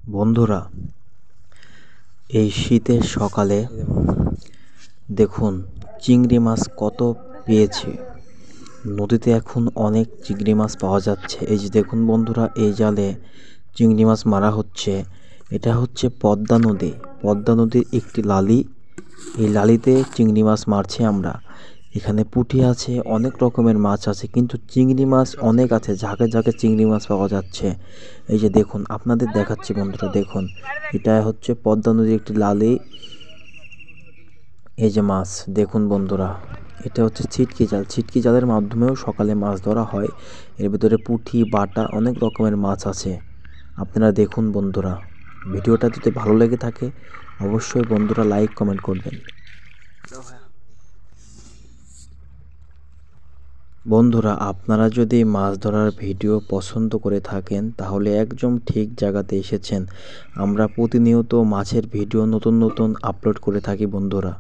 বন্ধুরা, এই শীতের সকালে দেখুন চিংড়ি মাছ কত পেয়েছে। নদীতে এখন অনেক চিংড়ি মাছ পাওয়া যাচ্ছে। এই যে দেখুন বন্ধুরা, এই জালে চিংড়ি মাছ মারা হচ্ছে। এটা হচ্ছে পদ্মা নদী। পদ্মা নদীর একটি লালি। এই লালিতে চিংড়ি মাছ মারছি আমরা। এখানে পুঁটি আছে, অনেক রকমের মাছ আছে, কিন্তু চিংড়ি মাছ অনেক আছে। ঝাঁকে ঝাঁকে চিংড়ি মাছ পাওয়া যাচ্ছে। এই যে দেখুন, আপনাদের দেখাচ্ছি বন্ধুরা, দেখুন এটা হচ্ছে পদ্মা নদীর একটি লালি। এই যে মাছ দেখুন বন্ধুরা, এটা হচ্ছে ছিটকি জাল। ছিটকি জালের মাধ্যমেও সকালে মাছ ধরা হয়। এর ভিতরে পুঁটি, বাটা, অনেক রকমের মাছ আছে। আপনারা দেখুন বন্ধুরা, ভিডিওটা যদি ভালো লেগে থাকে অবশ্যই বন্ধুরা লাইক কমেন্ট করবেন। বন্ধুরা, আপনারা যদি মাছ ধরার ভিডিও পছন্দ করে থাকেন তাহলে একদম ঠিক জায়গাতে এসেছেন। আমরা প্রতিনিয়ত মাছের ভিডিও নতুন নতুন আপলোড করে থাকি বন্ধুরা।